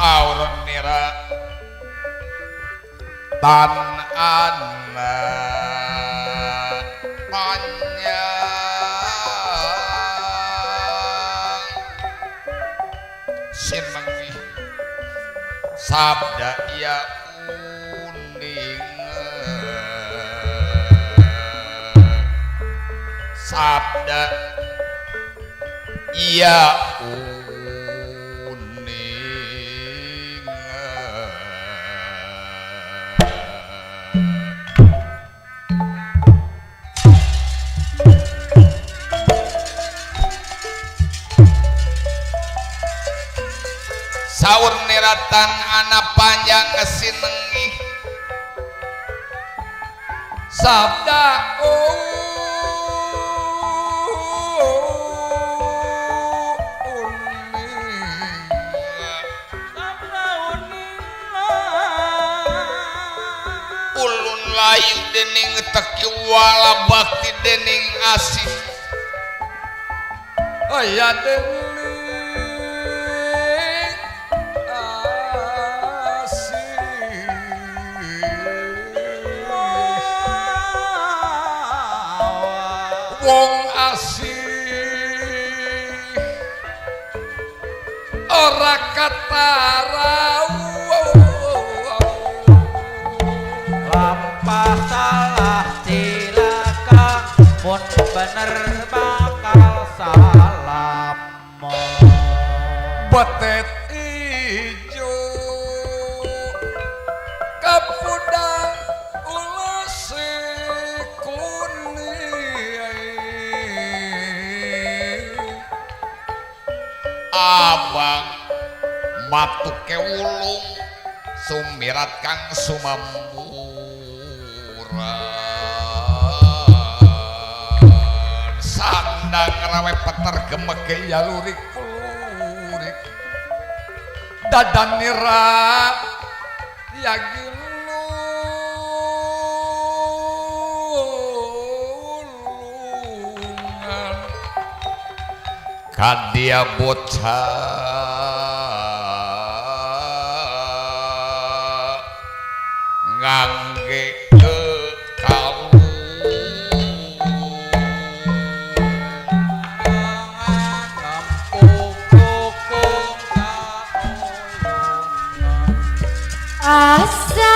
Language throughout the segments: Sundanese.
saur nira tan anak panjang sinengi sabda ya uning sabda ya saur niratan anak panjang kesinengi sabda ulun layu dening teki wala bakti dening asih aya dening wong asih ora katara lampah salah cilaka mun bener bakal salam betet ijo kapudang ulasi abang matuke wulung sumirat kang sumamburan sandang rawe peter gemege yalurik-lurik dadan nira yagilungan kadia bocah ngangge asa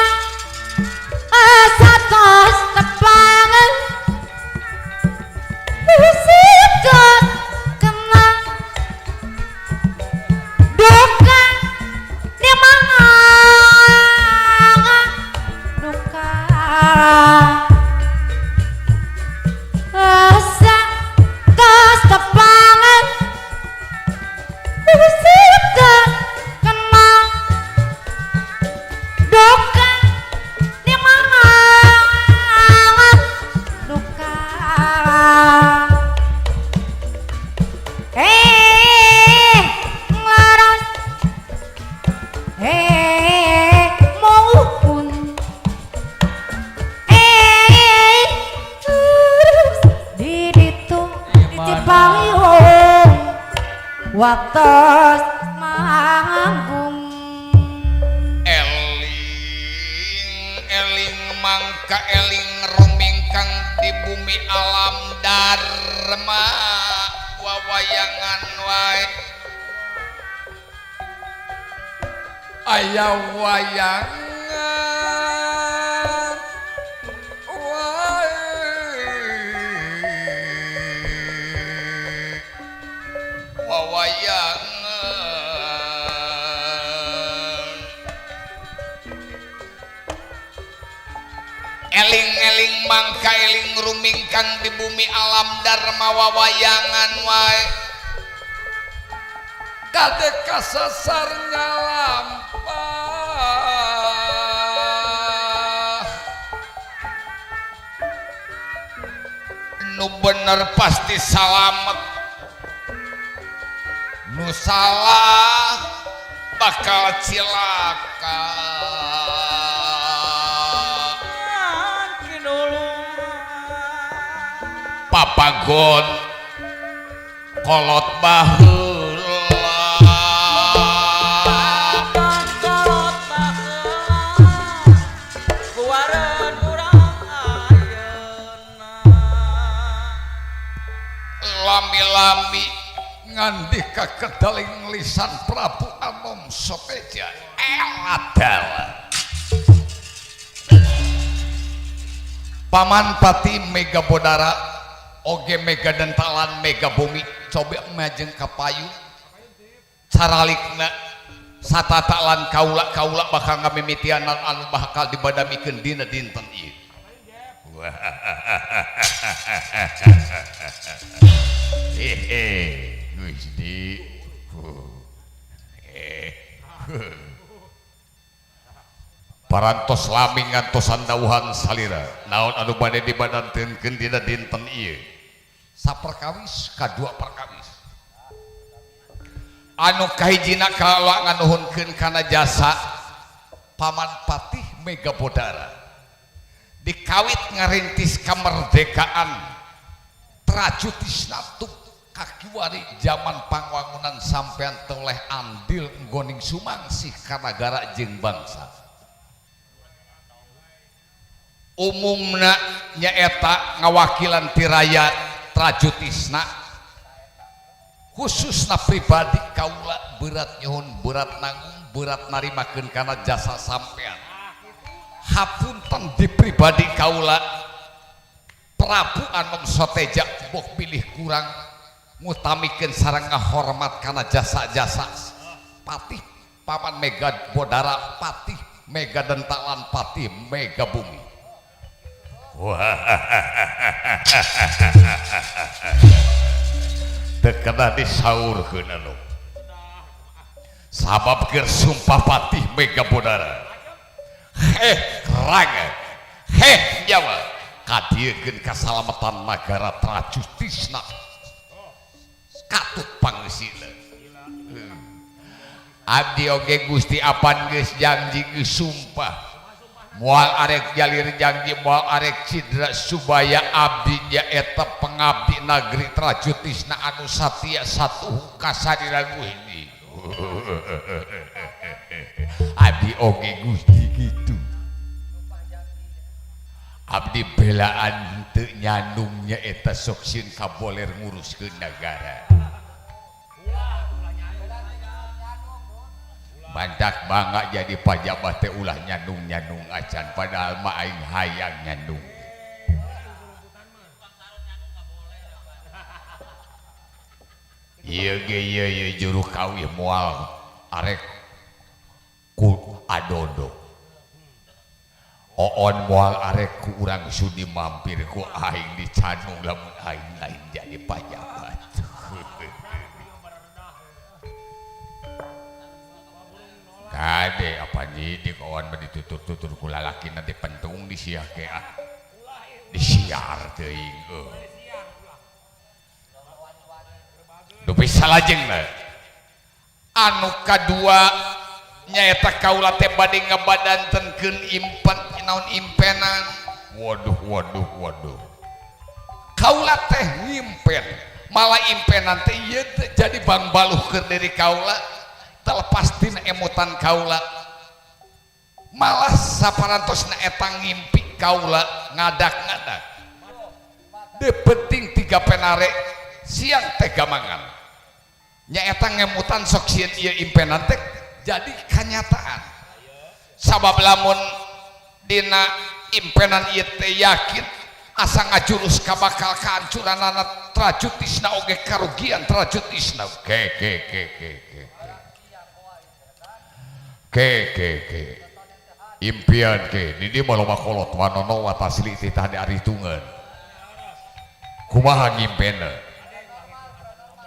asa tos tepangan usitot kenang duka di mana duka asa tos tepangan usitot kenang duka di mana duka laras maupun terus diditu dicipayung waktos manggung eling mangka eling rumingkang di bumi alam dharma wawayangan wae aya wayangan wae wawayangan eling-eling mangka eling rumingkang di bumi alam dharma wawayangan wae kade kasasarnya lampah nu bener pasti salamet nu salah bakal cilaka papagon kolot baheula lami ngandika kedaling lisan Prabu Anom Soteja eladal Paman Pati Mega Bodara oge Mega Dentalan Mega Bumi coba majeng kapayu caralikna satatalan kaula bakal ngamimitianan anu bakal dibadamikeun dina dinten ieu Gusti parantos lami ngantosan dawuhan salira naon anu bade dibadanteunkeun dina dinten ieu saperkawis kadua perkawis anu kahijina kaula nganuhunkeun kana jasa Paman Patih Mega Bodara dikawit ngarintis kamerdekaan trajutisna kakiwari zaman pangwangunan sampean toleh andil nggoning sumangsih ka nagara jeung bangsa umumna nyaeta ngawakilan ti rakyat trajutisna khususna pribadi kaula berat nyuhun berat nanggung berat narimakeun kana jasa sampean hapunten di pribadi kaula Prabu Anom Soteja boh pilih kurang ngutamikeun sareng ngahormat kana jasa-jasa Patih Paman Mega Bodara Patih Mega Dentalan Patih Mega Bumi tekena disaurkeun anu sabab keur sumpah Patih Mega Bodara kerang nyawa kadiekeun kasalamatan nagara trajutisna katut pangeusina abdi oge Gusti apan geus janji geus sumpah moal arek jalir janji moal arek cidra subaya abdi nyaeta pengabdi nagri trajutisna anu satia satuhu kasadira Gusti abdi oge Gusti gitu abdi belaan teu nyandung nyaeta sok sieun kaboler nguruskeun nagara bandak bangga jadi pajabat teh ulah nyandung acan padahal mah aing hayang nyandung ieu ge ieu juru kawih moal arek ku adodo oon moal arek ku urang sudi mampir ku aing dicanung lamun aing lain jadi pajabat kade apa jadi kawan ditutur-tutur ku lalaki nanti pentung disiar ke disiar teuing dupi salajeng anu kadua nyaeta kaula teh bade ngabadantenkeun impen naon impenan waduh kaula teh ngimpen malah impenan teh ieu jadi bang baluh keur diri kaula terlepas tina emutan kaula malah saparantosna eta ngimpi kaula ngadak-ngadak de penting 3 penare siang teh gamangan nyaeta ngemutan sok sieun ieu impenan teh jadi kenyataan sabab lamun dina impenan ieu teh yakin asa ngajurus ka bakal kahancuranana trajutisna oge karugian trajutisna impian di dieu mah loba kolot wanono watasli titah di aritungan kumaha ngimpenna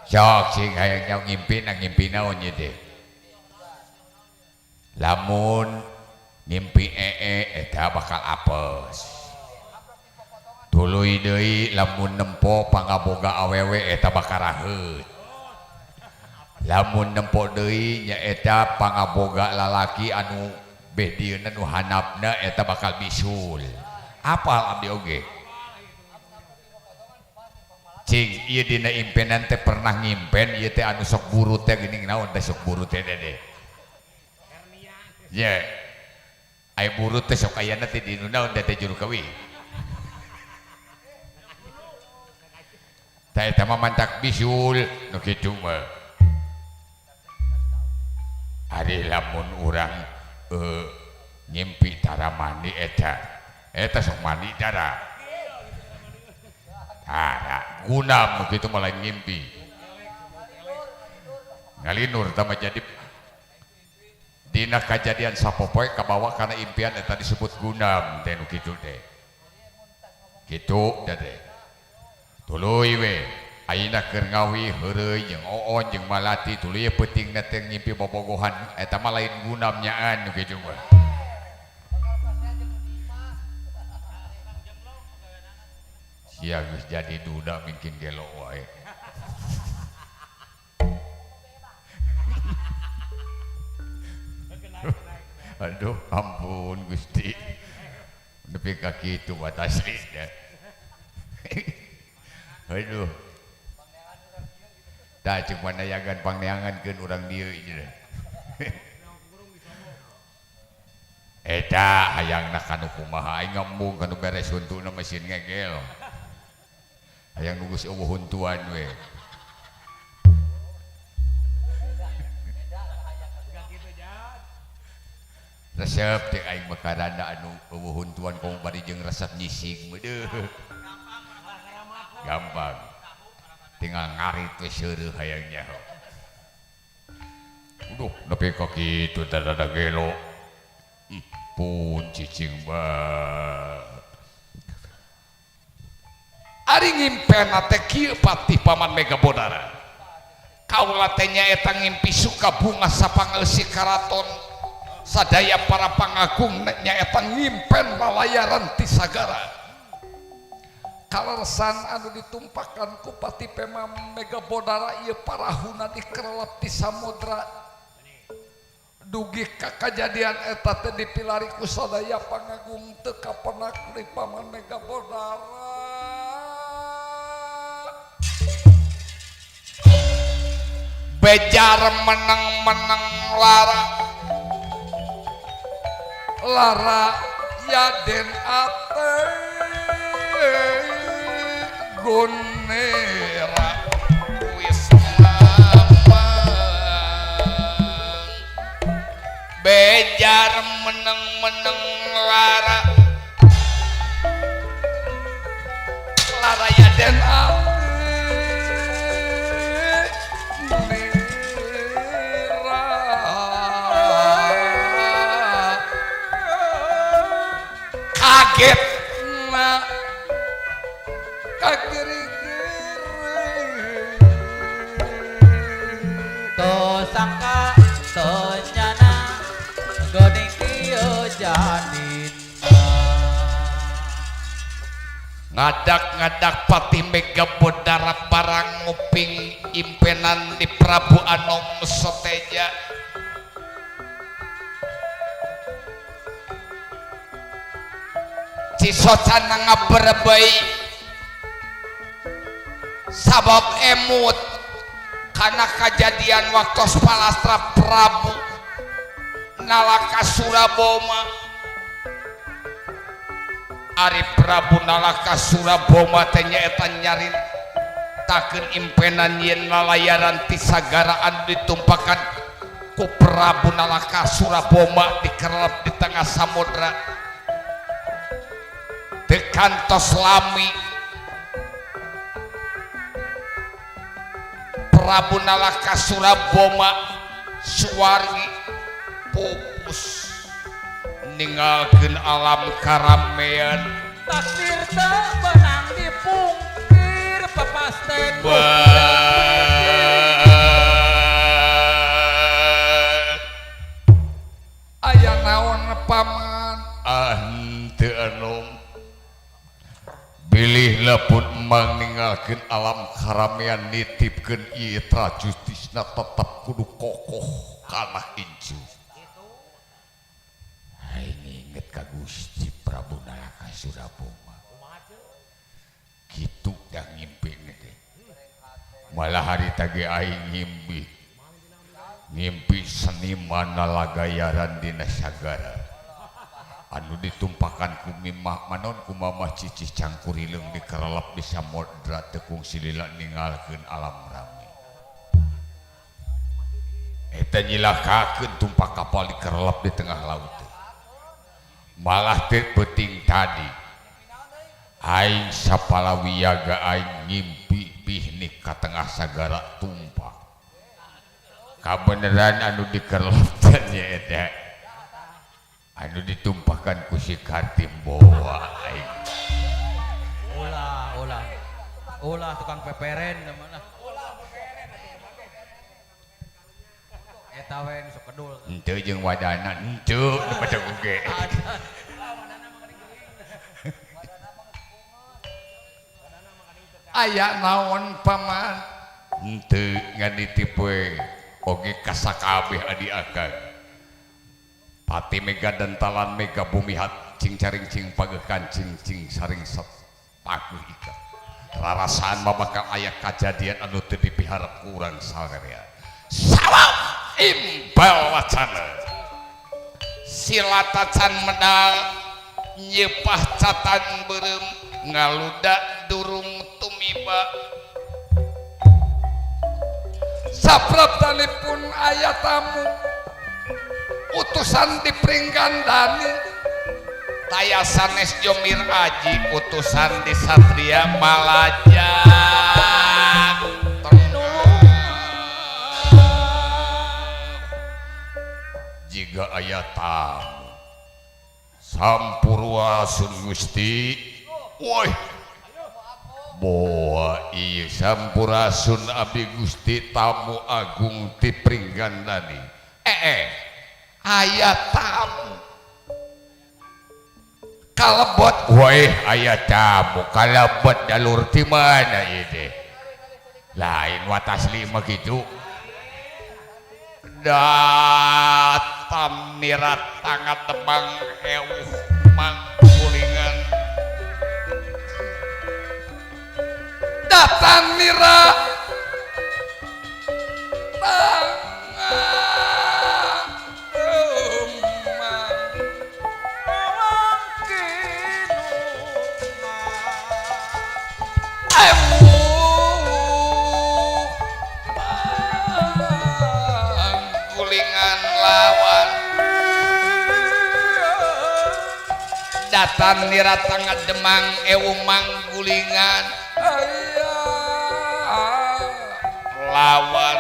sok sing hayang nyaw ngimpi naon ieu teh lamun ngimpi eta bakal apes tuluy deui lamun nempo pangaboga awewe eta bakal raheut lamun nempo deui nyaeta pangaboga lalaki anu bedieuna nu handapna eta bakal bisul apal abdi oge cing ieu dina impenan teh pernah ngimpen ieu teh anu sok buru teh geuning naon teh sok buru teh dede ye aya buru teh sok ayana teh di naon teh juru kawih teh eta mah mantak bisul nu kitu mah ari lamun urang nyimpi tara mandi eta sok mandi tara gunam begitu malah ngimpi ngalinur tama jadi dina kejadian sapopoe kabawa karena impian eta disebut gunam teh nu kitu teh kitu teh tuluy we ayeuna keur ngawi heureuy jeung oon jeung malati tuluy peutingna teh ngimpi bobogohan eta mah lain gunam nyaan nu kitu mah sia geus jadi duda mungkin gelo wae aduh ampun Gusti nepi ka kitu batas dah aduh dah cuma nayagan pangneangankeun urang dieu ieu eta hayangna kanu kumaha aing ngembung kanu beres huntuna mesin ngegel hayang nunggus eueuh huntuan we resep teh aing makaranda anu eueuh huntuan komo bari jeung resep nyising meudeut gampang tinggal ngarit we seureuh hayangnya uduh nepi ka kitu tadada gelo pun cicing ba ari ngimpenna teh kieu patih paman Mega Bodara kaula teh nyaeta ngimpi suka bunga sapangeusih karaton sadaya para pangagung nyaeta ngimpen lalayaran ti sagara kalersan anu ditumpakan ku Pati Pema Mega Bodara ieu parahuna dikerelep ti samudra dugi ka kajadian eta teh dipilari ku sadaya pangagung teu kapenak di Paman Mega Bodara bejar menang-menang lara yaden ate gonera wis bejar meneng-meneng lara yaden ate kaget na kageri-geri to sangka to nyana geuning kieu jadina ngadak-ngadak Pati Mega Bodara barang nguping impenan di Prabu Anom Soteja Cisocana ngaberebei sabab emut karena kejadian waktu palastra Prabu nalaka Suraboma Ari Prabu nalaka Suraboma teh nyaeta nyaritakeun impenan yen lalayaran ti sagaraan ditumpakan ku Prabu nalaka Suraboma dikerelep di tengah samudra dekantos lami Prabu nalaka Suraboma suwargi pupus ninggalkeun alam karamean takdir teu benang dipungkir papasten aya naon paman teu anom bilih lapun emang ninggalkeun alam karamean nitipkeun ieu trajustisna tetep kudu kokoh kana incu aing inget ka Gusti Prabu nalaka Suraboma kitu dah ngimpi teh malah hari tage aing ngimpi seniman nalagayaran dina sagara anu ditumpakan ku mimah manon ku mamah cicih cangkurileng dikerelep di samudra tekung silila ninggalkeun alam rame eta nyilakakeun tumpak kapal dikerelep di tengah laut malah teu penting tadi aing sapalawiyaga aing ngimpi pihnik ka tengah sagara tumpak kabeneran anu dikerelep teh eta anu ditumpahkan ku si Kartim bawa aing ulah tukang peperen mana eta we nu sok kedul henteu jeung wadana henteu dibaca oge aya naon paman henteu ngaditipe oge kasakabeh adi akang pati mega dentalan mega bumihat cing caring cing pagekan cing saring paguh ika rarasaan mabakal aya kajadian anu teu dipiharep ku urang sarea sawab imbal wacana silatacan medal nyepah catan beureum ngaluda durung tumiba sapraptanipun aya tamu utusan dipringgandani taya sanes Jomir Aji utusan di Satria Malajang jika aya tamu sampurasun Gusti woi boa iya sampurasun abdi Gusti tamu agung ti pringgandani aya tamu kalebot woi aya tamu kalebot jalur di mana ieu teh lain watas lima gitu datam nirat tangat tebang ewuh mangkulingan datang nirat datang nirat tangat demang ewu manggulingan lawan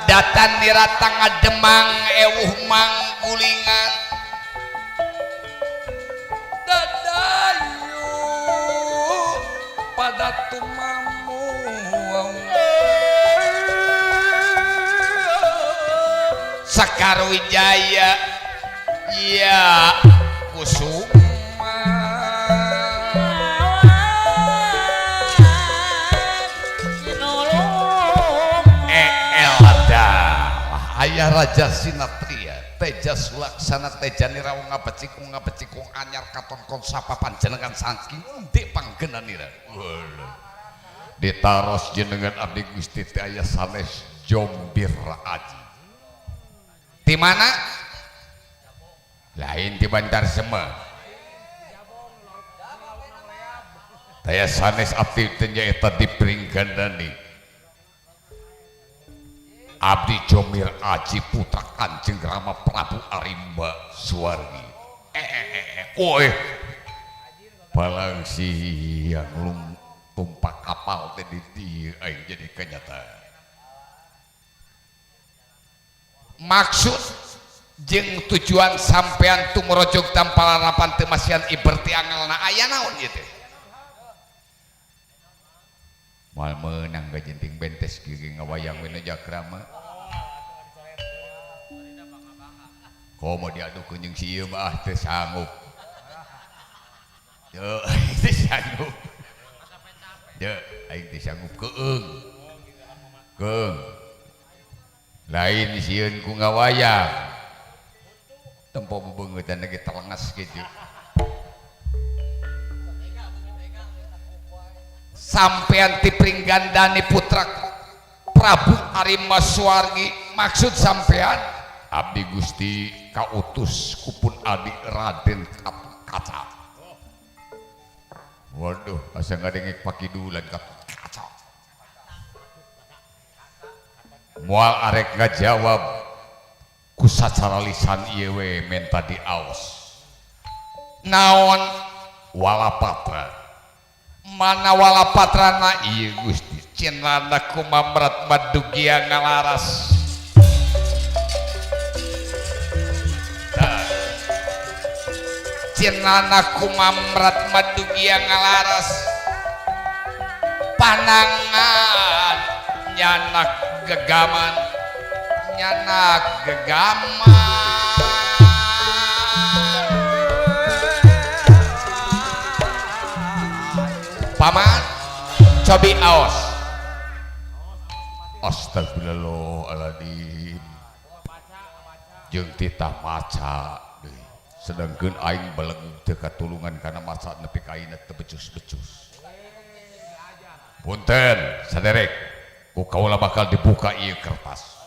datang nirat tangat demang ewu manggulingan dadayu pada tumamu Sekar Wijaya ya Kusuma elada ayah Raja Sinatria Teja Sulaksana Teja Nirawa ngapecikung anyar katon konsapa panjenengan saking di panggenanira ditaros jenengan abdi Gusti aya sanes Jombir Aji di mana? Lain di Bantar Sema. Taya sanes abdi tanya eta dipringgandani. Abdi Jomir Aji putra Kanjeng Rama Prabu Arimba Suwargi. Woi. Palang siang lum tumpak kapal tadi di aing jadi kenyataan. Maksud jeung tujuan sampean tumorojog tampalarapan teu masian iberti angelna aya naon ieu teh moal meunang gajenting bentes gigi ngawayang we jakrama komo diadukeun jeung si ieu mah teu sanggup teu sanggup teu aing teu sanggup keung lain sieun ku ngawayang tempo bebeungetan lagi telengas gitu sampean ti pringgandani putra Prabu Arimba Suwargi maksud sampean abdi Gusti kautus kupun adik Raden Kaca. Waduh, asa ngadengek pakidulan Kaca. Moal arek ngajawab ku sacara lisan ieu we menta diaos. Naon walapatra? Mana walapatrana ieu Gusti? Cenana kumamrat madugia ngalaras. Cenana kumamrat madugia ngalaras. Panangan nyanak gegaman, nyanak gegaman. Paman, cobi aos. Astagfirullahaladzim. Jeung titah maca deui. Sedengkeun aing belegu teu katulungan kana maca nepi ka ayeuna teu becus-becus. Punten, saderek. Ku kaula bakal dibuka ieu kertas.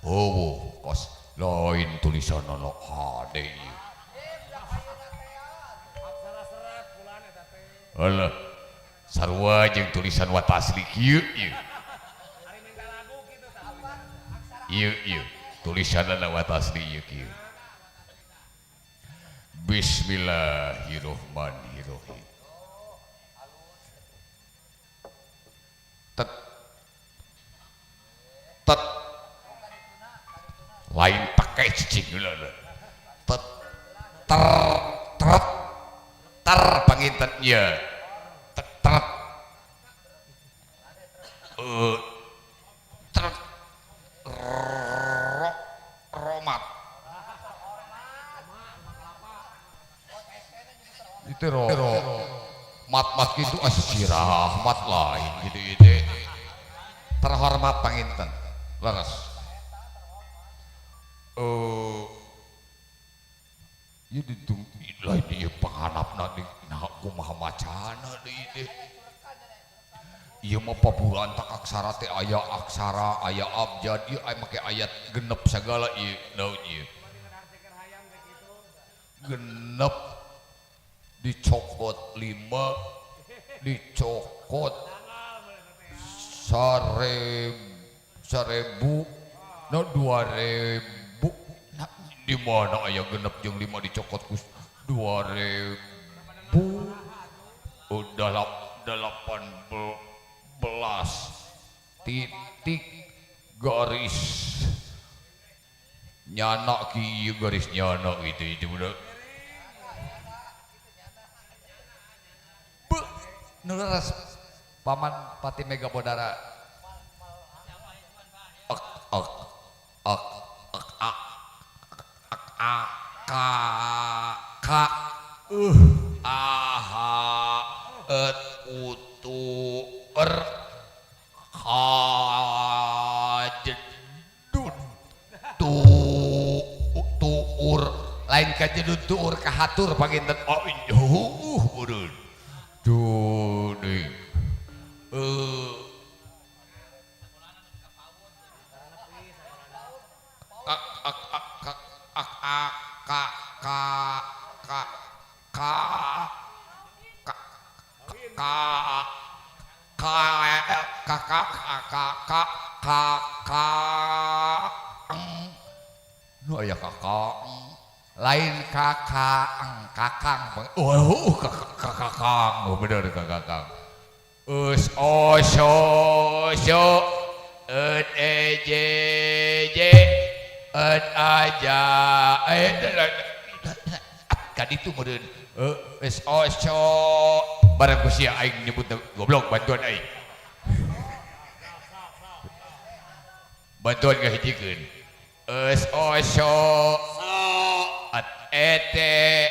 Oh, kos lain tulisanna hade ieu. Alah, sarua jeung tulisan wat asli kieu ieu. Ieu tulisanna wat asli ieu kieu. Bismillahirrahmanirrahim. Tet lain pakai cicing heula. Tet ter panginten ieu. Ter romat itu mat gitu asirah mat lain gitu ide terhormat panginten leres ieu ditung lain ieu panganapna di kumaha macana deui ide ieu mah paburan tak aksara teh aya aksara aya abjad ieu aya make ayat genep sagala ieu naon ieu genep dicokot 5 dicokot 1000 no 2000 nah, di mana aya genep jeung 5 dicokot ku 2000 udah 18 titik garis nyana kieu garis nyana gitu udah nuleres paman Pati Mega Bodara utu kajedud tuur lain kajedud tuur kahatur panginten budul duning aya kakak lain kakang kakang bener kakang us osyo ejeje aja kaditu meureun us osyo barang kusia aing nyebut goblok bantuan aing bantuan ngahijikeun us osyo at ete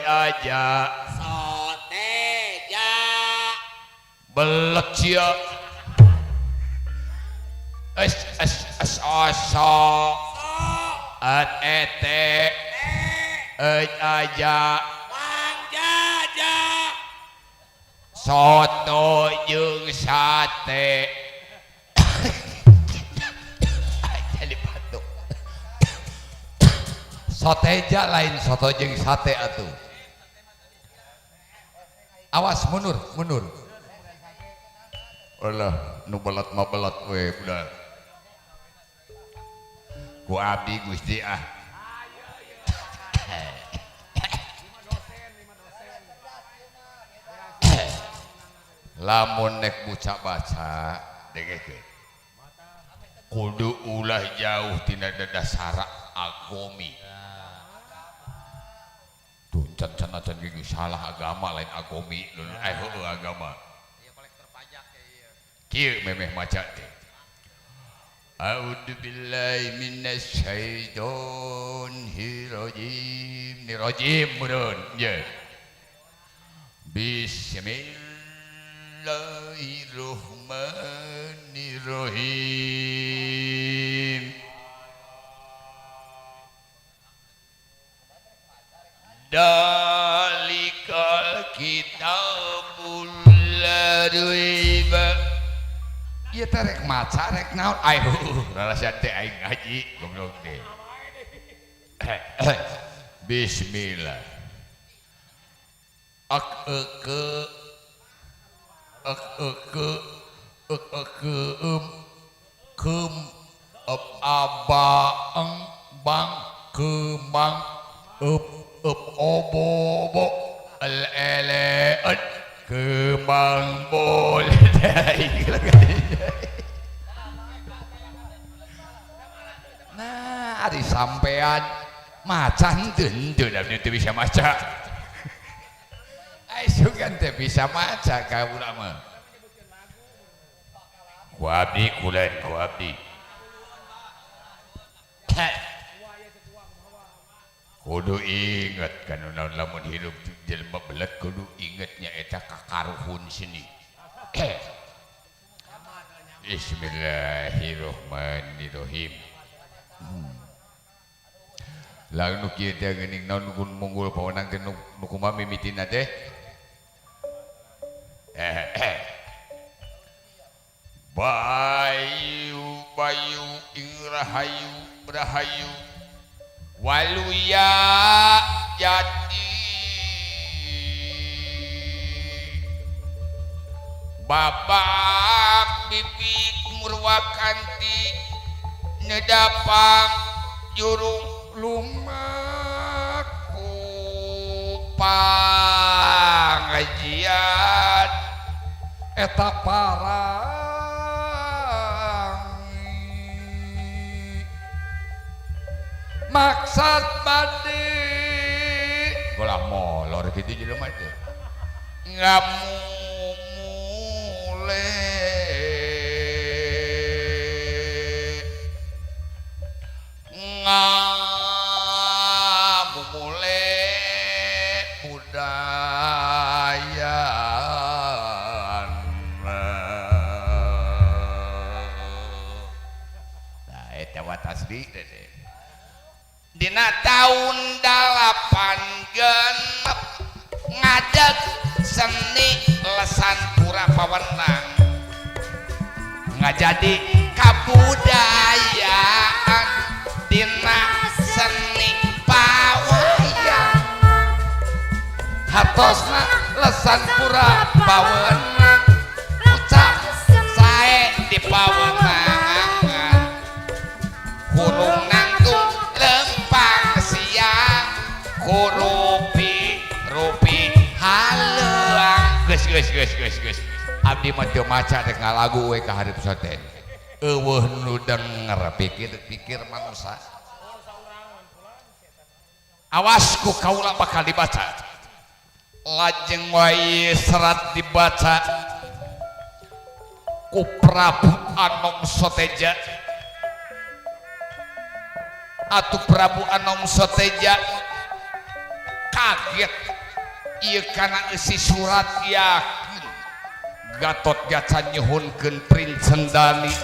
aja soteja belek cia es oso at ete aja mang jaja soto jeung sate. Jadi batuk. Soteja lain soto jeung sate atuh. Awas mundur. Alah, nu belat mah belat we budak. Ku abdi Gusti ah. Lamun nek baca degeke kudu ulah jauh tina dasar agomi. Tuh can gigi salah agama lain agomi agama. Kieu memeh maca teh. A'udzu billahi minasy syaithanir rajim. Ni rajim meureun ye. Bismillahirrahmanirrahim. Dalikal kitabul la raiba. Ieu teh rek maca rek naon ayo rarasan teh aing ngaji goblok teh. Bismillah. Kem abaang bang kemang obo ele kemang bol. Nah, ari sampean maca henteu teu bisa maca. Ai sugan teh bisa maca kaula mah. Ku abdi kulen ku abdi. Kudu inget kan lamun hidup jelema belet kudu ingetnya eta kakaruhun sini. Bismillahirrahmanirrahim. Lalu nu kieu teh geuning naon nu munggul pawenang teh nu kumaha mimitina teh. Bayu rahayu waluya jati babak bibit murwakanti nedapang jurung lumaku pangajian eta parang maksad bade golah molor kitu jelema teh ngamule budaya. Nah eta watasbih teh dina tahun 8 genep ngadeg seni lesan pura pawenang ngajadi kabudayaan dina seni pawayang hatosna lesan pura pawenang ucap sae di pawenangan kurung nanggung lempang siang kurupi haleuang geus abdi mah teu maca rek ngalagu we ka hareup soten eueuh nu denger pikir manusia. Awas ku kaula bakal dibaca lajeng wae serat dibaca ku Prabu Anom Soteja atuh Prabu Anom Soteja kaget ieu kana isi surat yakin Gatot Kaca nyuhunkeun Prince Sendani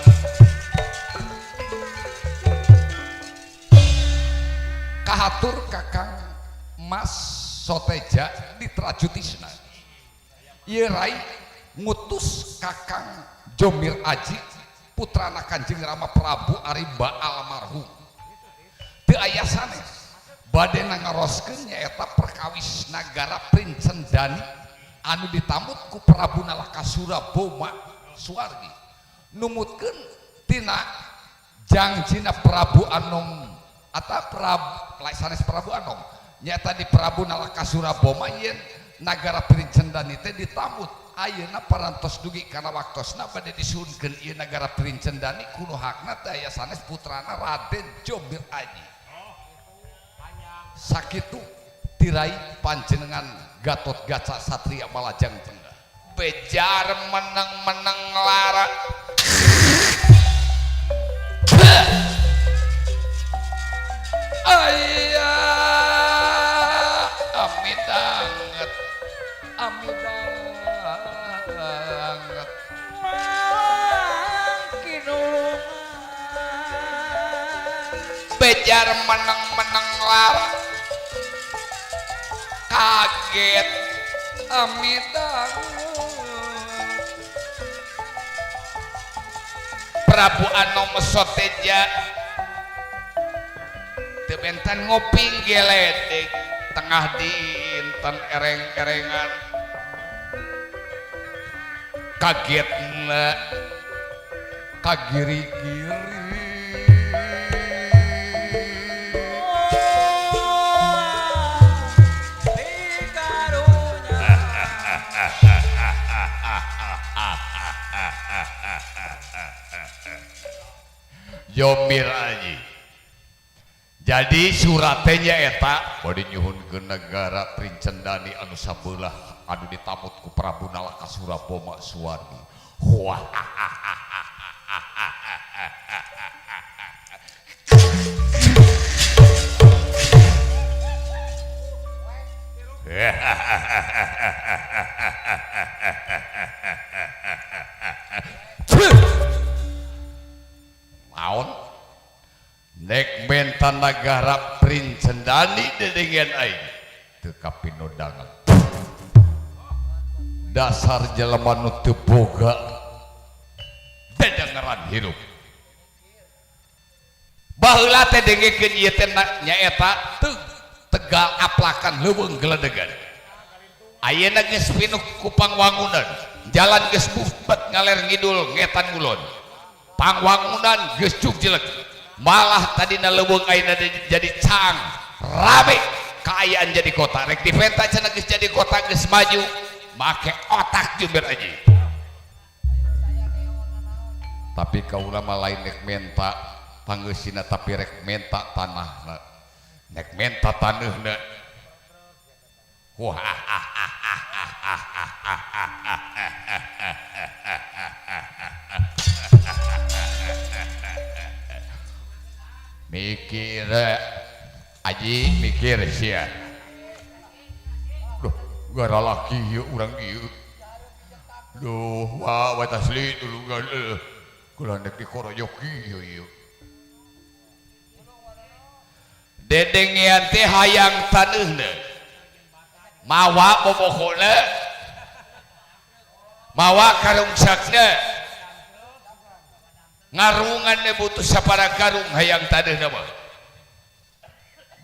kahatur Kakang Mas Soteja ditrajutisna ieu rai ngutus Kakang Jomir Aji putrana Kanjeng Rama Prabu Arimba almarhum teu aya sanes bade ngaroskeun nyaeta perkawis nagara Princendani anu ditamut ku Prabu Nalakasura Boma Suwargi numutkeun tina jangjina Prabu Anom atau Prabu sanes Prabu Anom nyata di Prabu Nalakasura Boma yen nagara Princendani teh ditamut ayeuna parantos dugi kana waktosna bade disuhunkeun ieu nagara Princendani kuno hakna teh aya sanes putrana Raden Jomir Aji sakitu tirai panjenengan Gatot Kaca Satria Malajang Tengah bejar meneng-meneng lara aya amit banget bejar meneng-meneng lara kaget amit Prabu Anom Soteja tebentan ngoping geledek tengah dinten ereng-erengan kagetna kagiri-giri Jomir Aji jadi suratnya eta bade nyuhunkeun negara Princendani anu sabelah anu ditamut ku Prabu Nalakasura Boma Suwargi wah maun nek mentan nagara Princendani dedengan aing teu kapinodangan dasar jelema nu teu boga dedengeran hirup baheula teh dengekeun ieu teh nyaeta teu tegal aplakan leuweung geledegan ayeuna geus pinuh ku pangwangunan jalan geus bufet ngaler ngidul ngetan ngulon pangwangunan geus cuk jelek malah tadina leuweung ayeuna jadi cang rame kaayaan jadi kota rek diventa cenah geus jadi kota geus maju make otak Jomir Aji tapi kaula mah lain nek menta panggeusina tapi rek menta tanahna nek menta taneuhna wah mikir Aji mikir sia duh gara laki ieu urang ieu duh wah tasli dulu kula nek dikoroyok ieu dedengean teh hayang taneuhna mawa bobohona mawa karungsakna ngarungan butuh sapara karung hayang taneuhna mah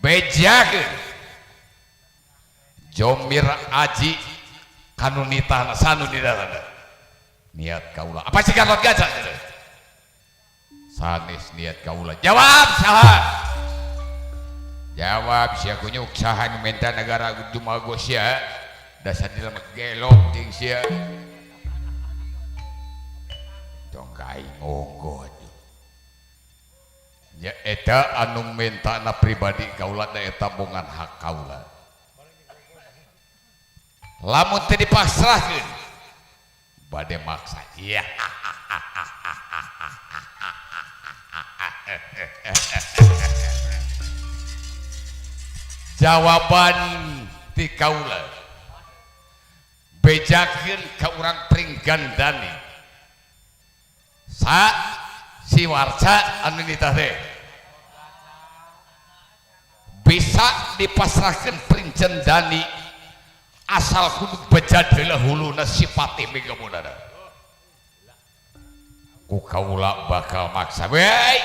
bejakeun Jomir Aji kanu nitahna sanu di dalamna niat kaula apa sih Gatot Kaca sanes niat kaula jawab saha jawab sia kunyuk saha nu menta negara dumago sia dasar di lemah gelok ting sia tong kai ngonggo ya eta anu menta na pribadi kaula da eta bongan hak kaula lamun teu dipasrahkeun bade maksa iya jawaban ti kaula bejakeun ka urang Pringgandani sa si warca anu nitah teh bisa dipasrahkeun Princendani asal kudu bejadelah huluna sipati mega modana ku kaula bakal maksa wey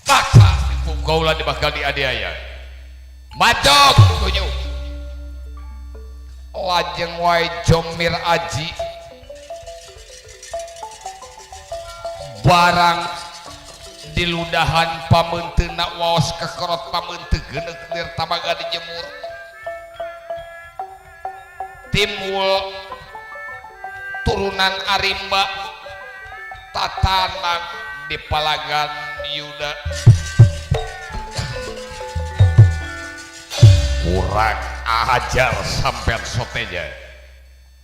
paksa ku kaula bakal diadiaya majog tunyu lajeng wae Jomir Aji barang diludahan pamenteuna waos kekerot pamenteun geuneuh lir tamaga dijemur timbul turunan Arimba tatanan di Palagan Yuda kurang ajar sampean soteja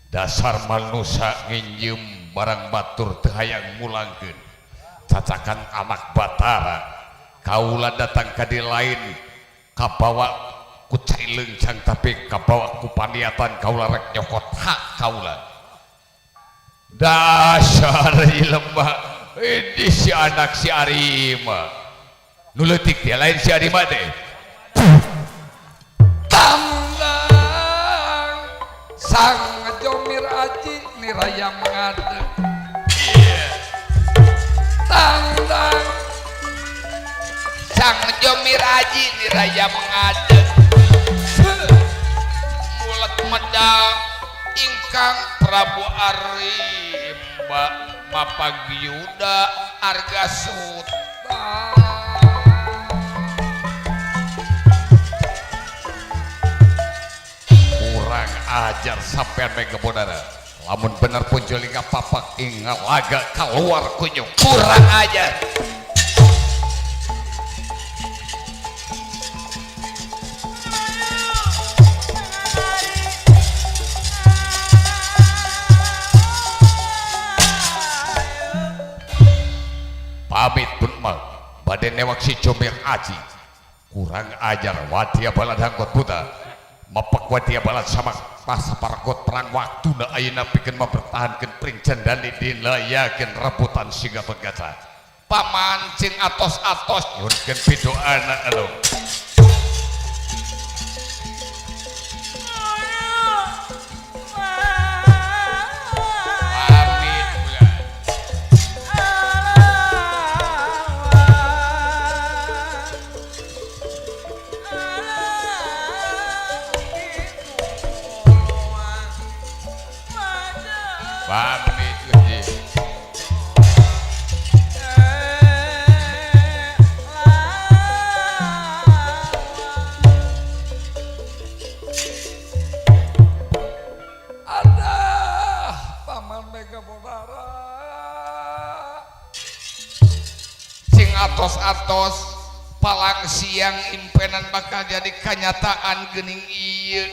dasar manusia nginjem barang batur teu hayang mulangkeun cacakan anak Batara kaula datang ka di lain kabawa ku cai leungcang tapi kabawa ku paniatan kaula rek nyokot hak kaula dasar lembah ini si anak si Arima nu leutik dia lain si Arima deh tanggang sang Jomir Aji niraya mengadeg tanggang sang Jomir Aji niraya mengadeg mulet medal ingkang Prabu Arimba Mapagyuda Arga Suta kurang ajar sampean mega bodara lamun bener punjulinga papak ingat laga keluar kunyu kurang ajar pamit pun mal badai newak si Jomir Aji kurang ajar wadia balad hangkot buta mapak wadia balad sama pas parakot perang waktu na ayeuna pikeun mempertahankeun Princen Dani dinayakeun rebutan siga pegata pamancing atos-atos nyunkeun pidoana anu pamit uji ada paman mega bodara sing atos-atos palang siang impenan bakal jadi kenyataan geuning ieu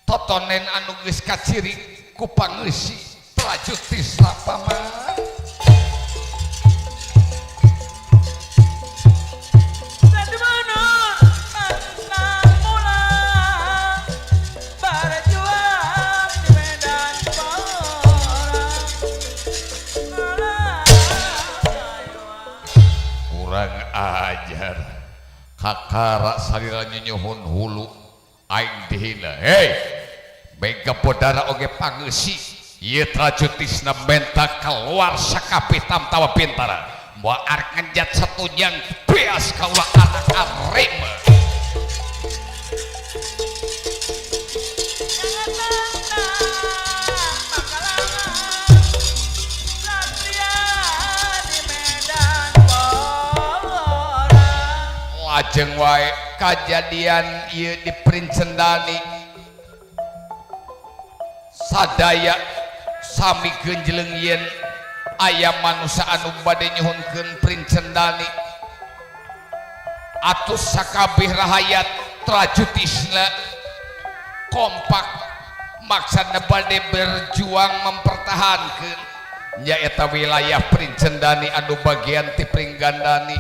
totonen anu geus kaciri ku pangeussi prajutis paman kurang ajar kakara salira nyuhun hulu aing dihina hei mega bodara oge pangeussi ieu trajutisna benta keluar sakapitam tawa pintara moal arek ngenjat satujang beas kaula anak Arima lajeng wae kajadian ieu di Princen Dani sadaya sami genjeleng yen aya manusia anu bade nyuhunkeun Princen Dani atus sakabeh rahayat trajutisna kompak maksana bade berjuang mempertahankeun nyaeta wilayah Princen Dani anu bagian ti Pringgandani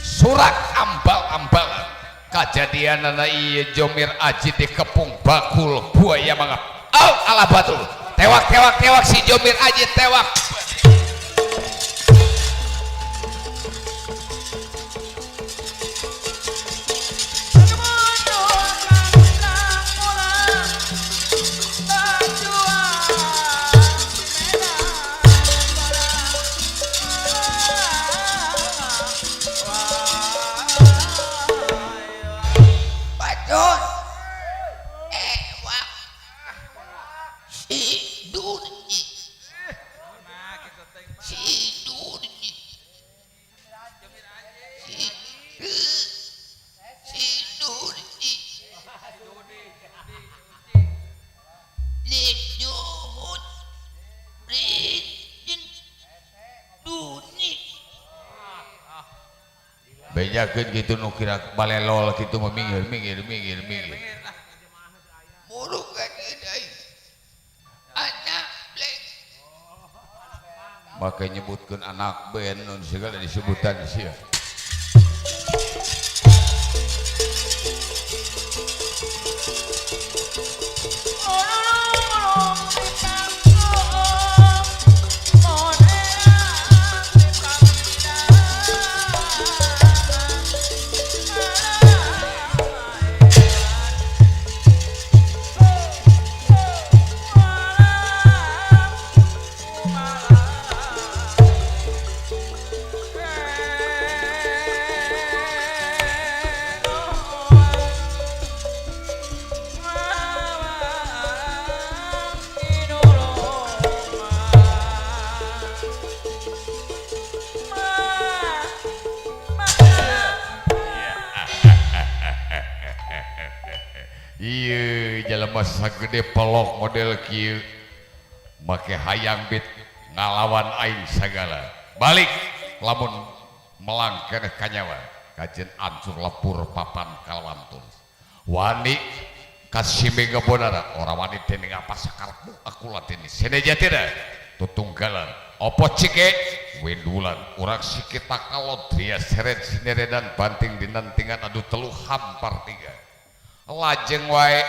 surak ambal-ambalan kajadian anak iya Jomir Aji di kepung bakul buaya mangap ala batul tewak si Jomir Aji tewak bejakeun kitu nu kira balelol kitu mah minggir murug kageun euy anak blek make nyebutkeun anak band nun segala disebutan sia iya jelema sagede pelok model kieu make hayang bit ngalawan aing sagala balik lamun melang keneh kanyawa kajen ancur lepur papan kalwantun wani kasimega bonara ora wani dening apa sakarepmu aku latini seneja tidak tutunggalan opo cike wendulan urang sikita kalodria seret sineredan banting dinantingan adu telu hampar tiga lajeng wae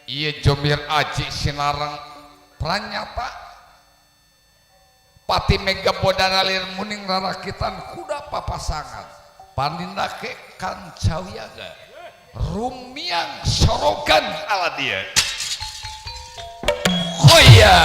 ieu Jomir Aji Sinareng pranyata pati mega bodana lir muning rarakitan kuda papasangan pandindake kancawiyaga rumiang sorogan ala dia hoya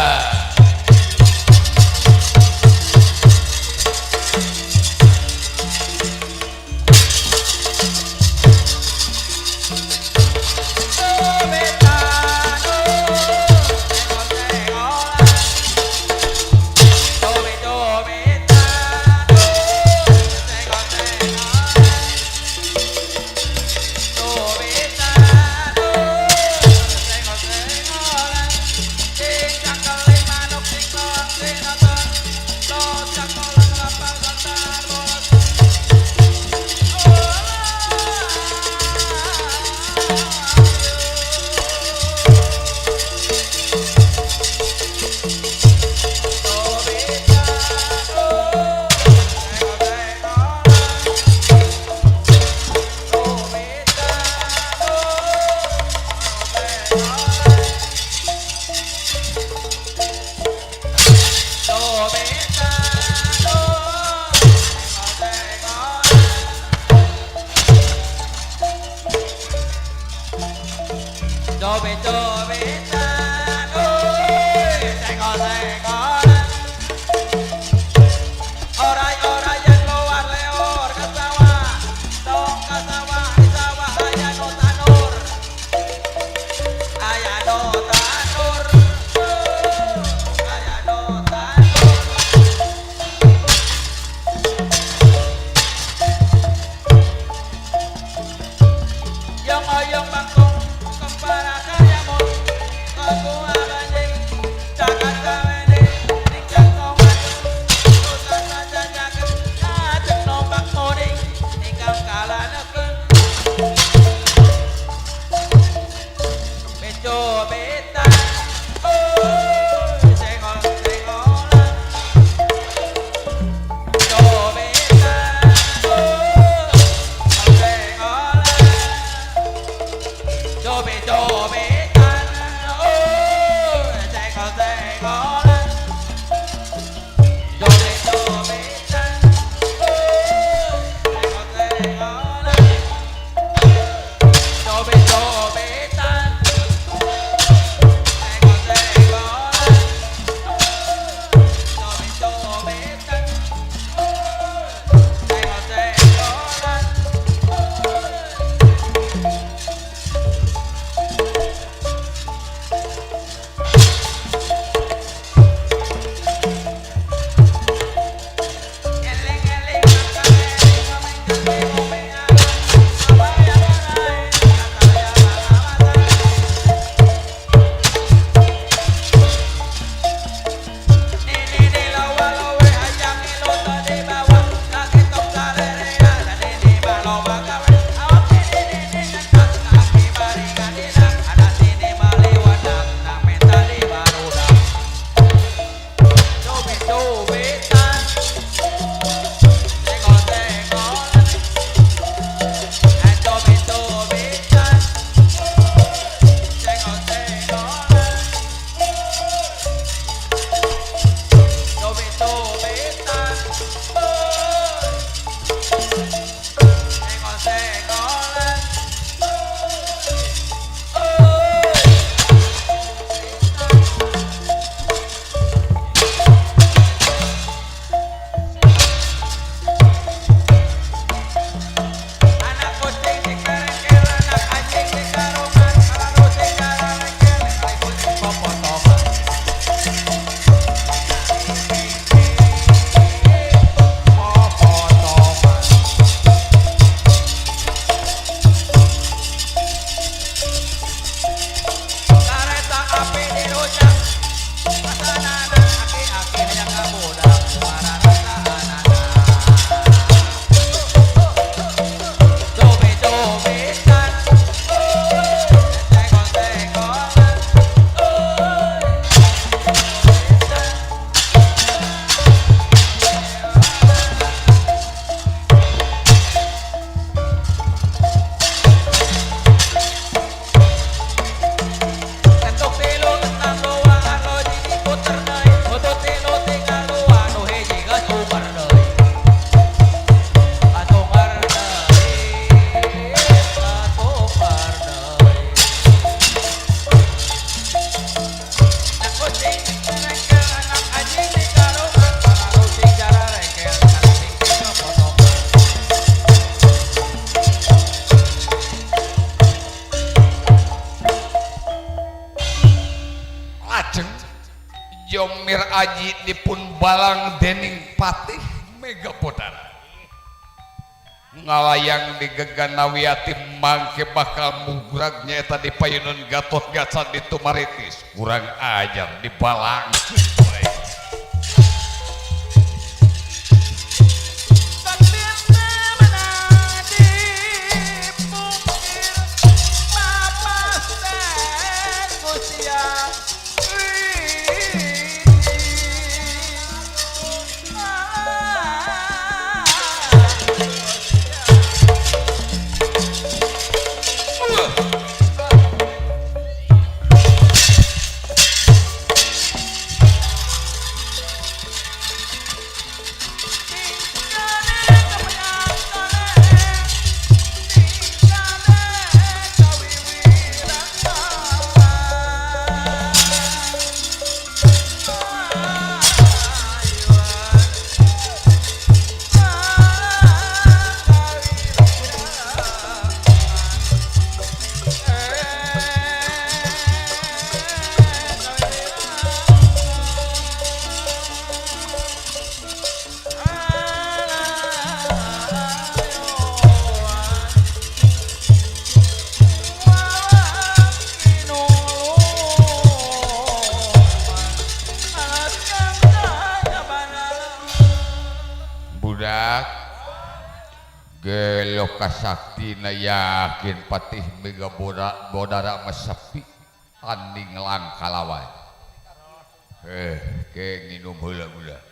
Jomir Aji dipun balang dening Patih Megapodara ngalayang di Geganawiati mangke bakal mugrag nyaeta di payunan Gatotkaca di Tumaritis kurang ajar dibalang Saktina yakin Patih Megapodara mesepi tanding langka lawan ke nginum heula budak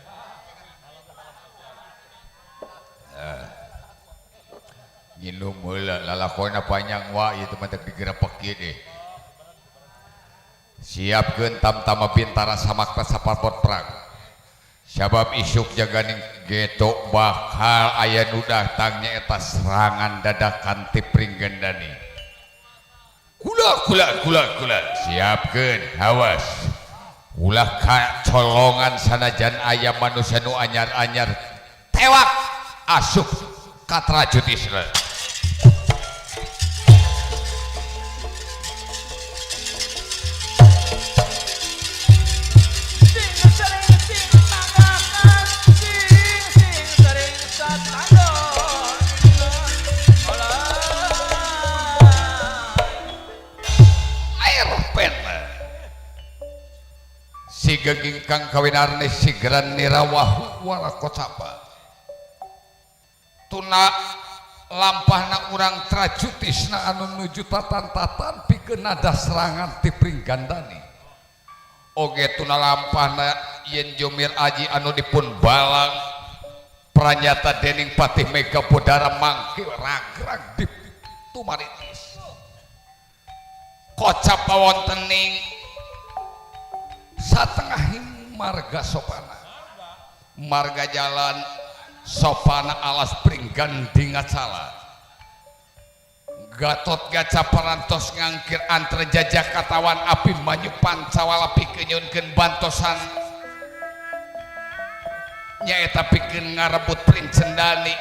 nginum heula lalakona panjang wa ieu teh mah digerebek kieu deh siapkeun tamtama bintara samakta sapapot perang sabab isuk jaganing geto bakal aya nu datang nyaeta serangan dadakan ti Pringgendani kula siapkeun awas ulah kacolongan sanajan aya manusia nu anyar-anyar tewak asup ka Trajut Isra si gegingkang kawinarni sigran nirawahu wala kocapa tuna lampahna urang Trajutisna anu nuju tatan-tatan pikeun nada serangan ti Pringgandani oge tuna lampahna yen Jomir Aji anu dipun balang pranyata dening Patih Megapodara mangke ragrag di Tumaritis kocap wontening satengahing marga sopana marga jalan sopana alas Pringganding ngacala Gatotkaca parantos ngangkir antre jajak katawan api maju pancawala pikeun bantosan nyaeta pikeun ngarebut Pringgandani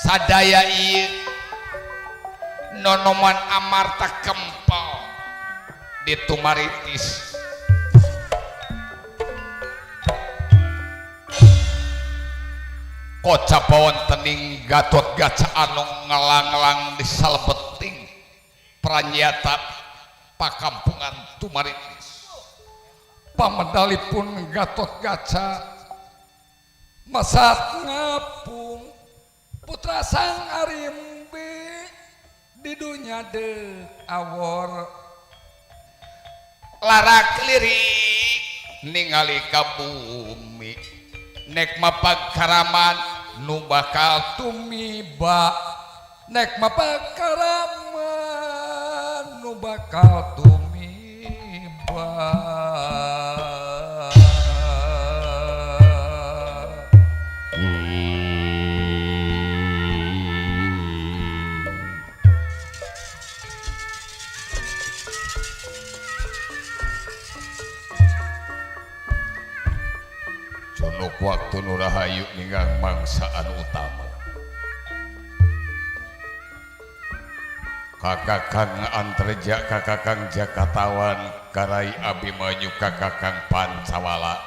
sadaya ieu nonoman amarta kempal di Tumaritis kocap wontening Gatotkaca anu ngelang-elang di salebeting pranyata pakampungan Tumaritis pamedalipun Gatotkaca masat ngapung putra sang Arimbi di dunya deuk awor larak lirik ningali ka bumi nek mapagkaraman nu bakal tumiba nek mapagkaraman nu bakal tumiba Junuk waktu nu rahayu ningang mangsa anu utama Kakakang Antreja kakakang Jakatawan Karai Abimanyu kakakang Pancawala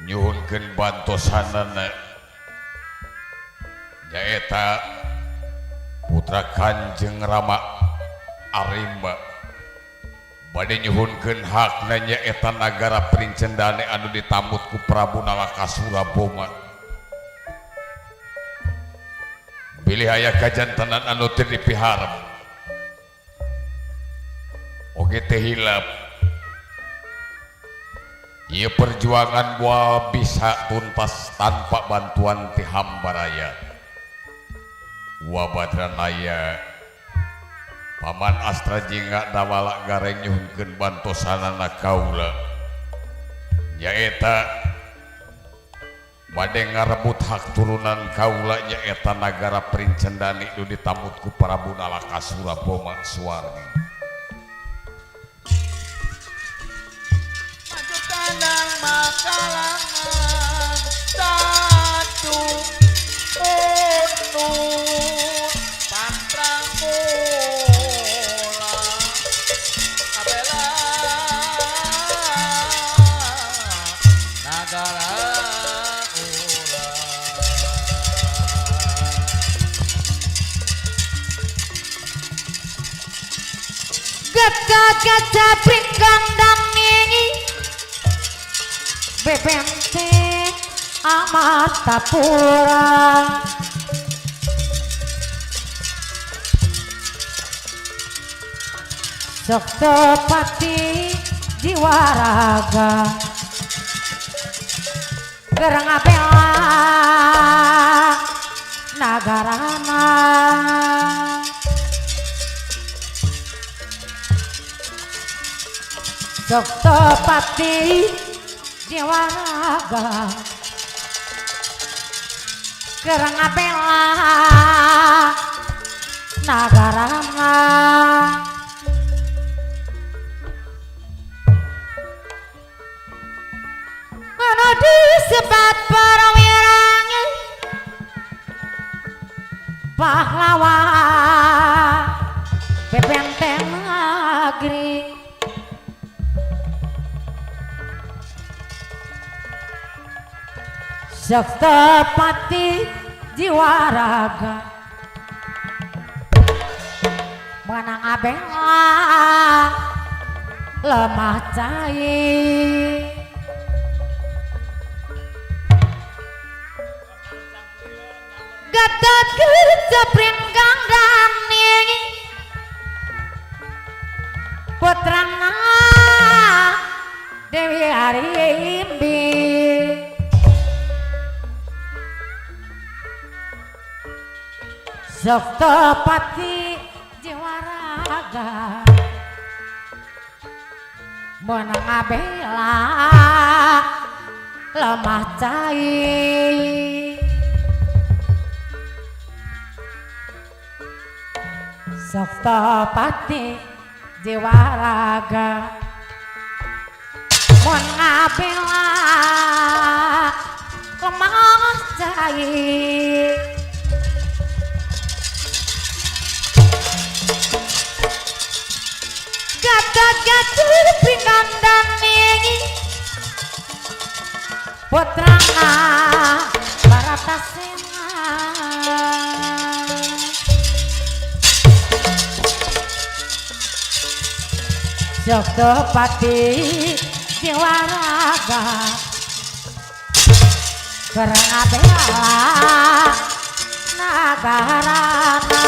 nyuhunkeun bantosanana nyaeta putra Kanjeng Rama Arimba bade nyuhunkeun hakna nyaeta nagara Princendane anu ditamut ku Prabu Nalakasura Boma bilih aya kajantenan anu teu dipiharep oge teh hilap ieu perjuangan moal bisa tuntas tanpa bantuan ti hambaraya wabadranaya Paman Astra Jingga dawala gareng nyuhunkeun bantosanana kaula nyaeta bade ngarebut hak turunan kaula nyaeta nagara Princendani nu ditamut ku Prabu Nalakasura Boma Suwargi maju tanang makalangan satu unun pantrang mula abela nagara Gajah pinggang dan nyanyi bebenteng Amartapura Soktopati jiwa raga gerang abela nagarana Soktopati jiwa raga gerang abela nagarana anu disebat perwiranya pahlawan bebenteng negeri Soktopati jiwa raga menang abela lemah cair Gatot kejepring gandani putrana Dewi Arimbi Soktopati jiwa raga menang abela lemah cair Soktopati jiwa raga menang abela lemah cair Gatot pingandani putrana Baratasena Soktopati jiwa raga gerang abela nagarana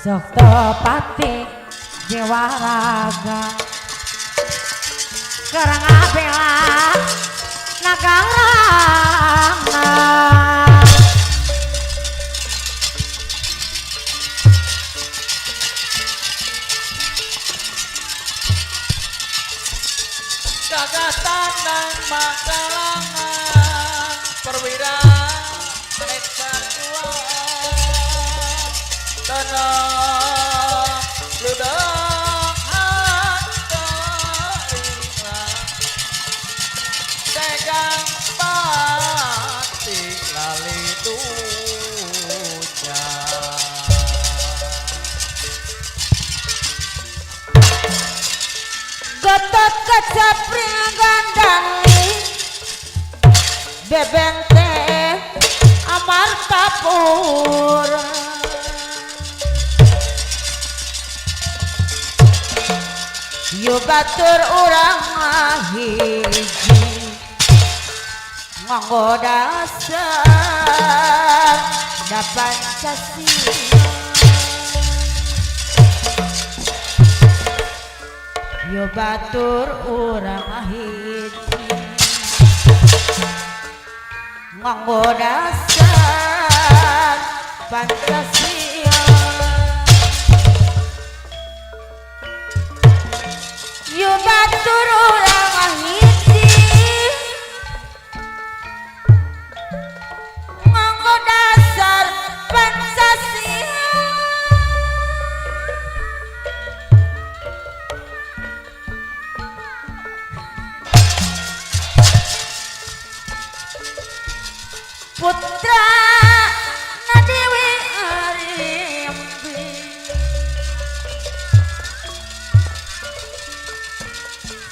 Soktopati jiwa raga gerang abela nagarana gagatan dan makalangan perwira mereka tua tanah ludah hantarila tegang pati lalu kecapring gandani bebenteng amar kapur yo batur urang hiji nganggo dasar da Pancasila yo batur urang hiji nganggo dasar Pancasila yo batur urang hiji nganggo dasar Pancasila putra Nadewi Arimbi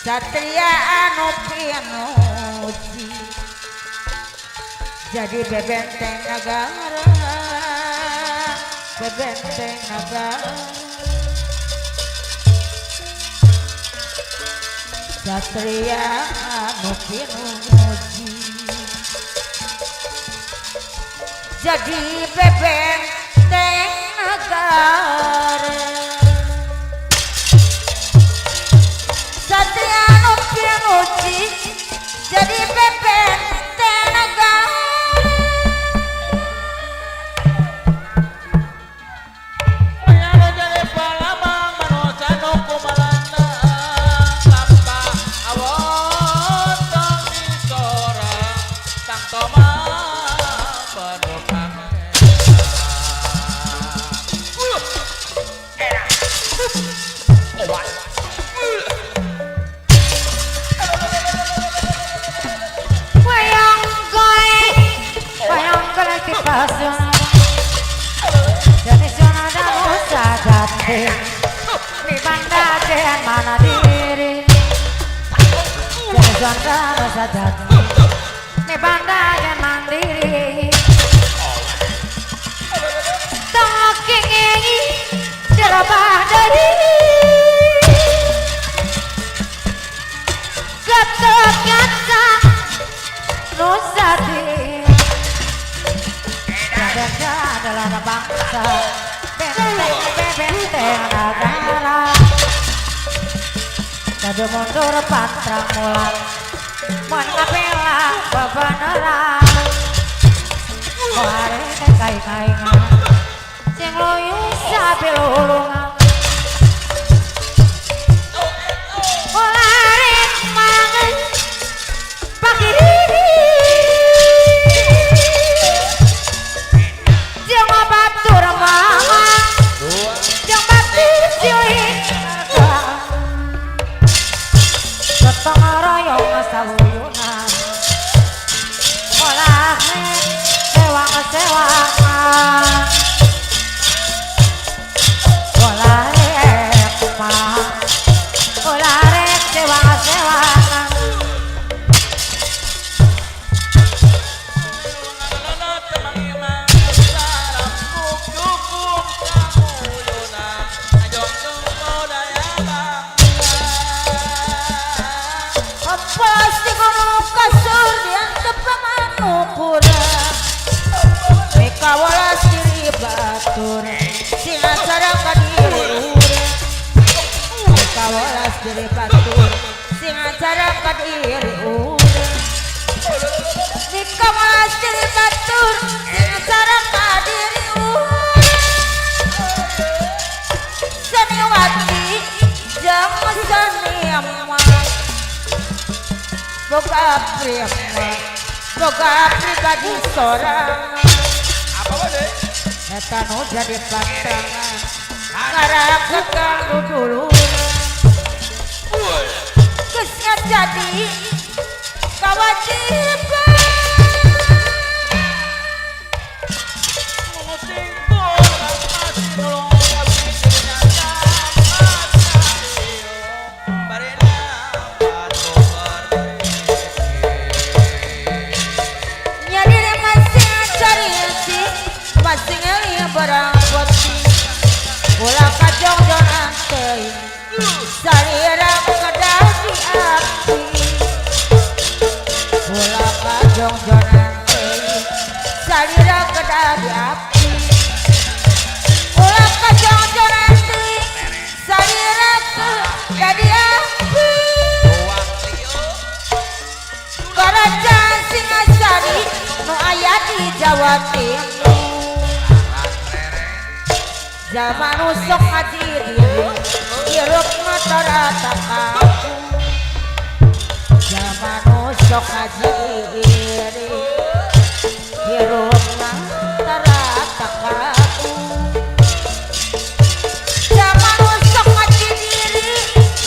satria anu pinuji jadi bebenteng negara bebenteng negara satria anu pinuji jadi bebenteng negara satria anu pinuji jadi bebenteng negara Mayaro jadi palamang manusia nu kumalana lampa awon tong disora tang toma penuh wayang kolektif nasional jadi sonada musa jati di banda dengan mana diri jadi sonada musa jati di banda dengan mandiri tongking ini dirabah dari keteknya Nusati Bebenteng adalah bangsa benteng negara Kado mundur pantang mulan Mon kapela bebeneran Kuari kai-kaingan Sing loyu sapi lulungan Kularin mangan Pagi diri Jangan batur mama Jangan batur siuhin Setengah royong sawuyunan Olahnya sewang-sewang Olarek mah Olarek sewang-sewang Pasti kono kasur yang tepangan ukura Mika walas diri batur Sing acara kadiri ure Mika walas diri batur Sing acara kadiri ure Mika walas diri batur Sing acara kadiri ure Seniwati jam seniaman Boga pribadi seorang apa wae Eta nu jadi pantangan Ngarap kekang dulu Kesnya jadi kewajiban Barena teuing salira kedah di api ulah kajongjonan teuing salira kedah di api ulah kajongjonan teuing salira kedah di api Kerajaan Singasari nu aya di Jawa Timur zaman nu sok hadiri hirup mata rata kaku zaman nu sok hadiri hirup mata rata kaku zaman nu sok hadiri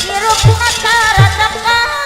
hirup mata rata kaku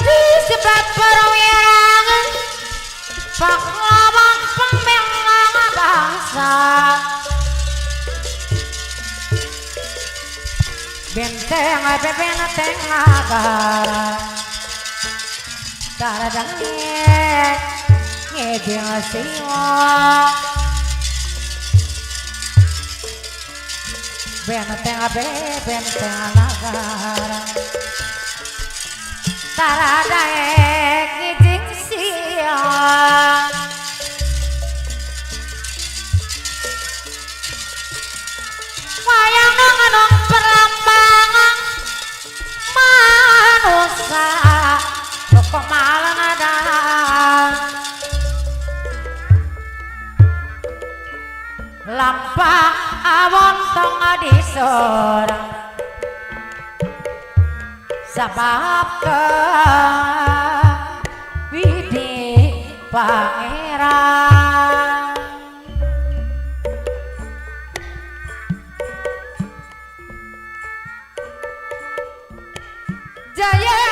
disebut perwira pahlawan pembela bangsa benteng benteng naga taradangnya ngejeng siwa benteng benteng naga taradangnya ngejeng siwa wayang nong perambangan manusia kok malah ada lampah awon tong di sorang sebab ke widi pangeran Jaya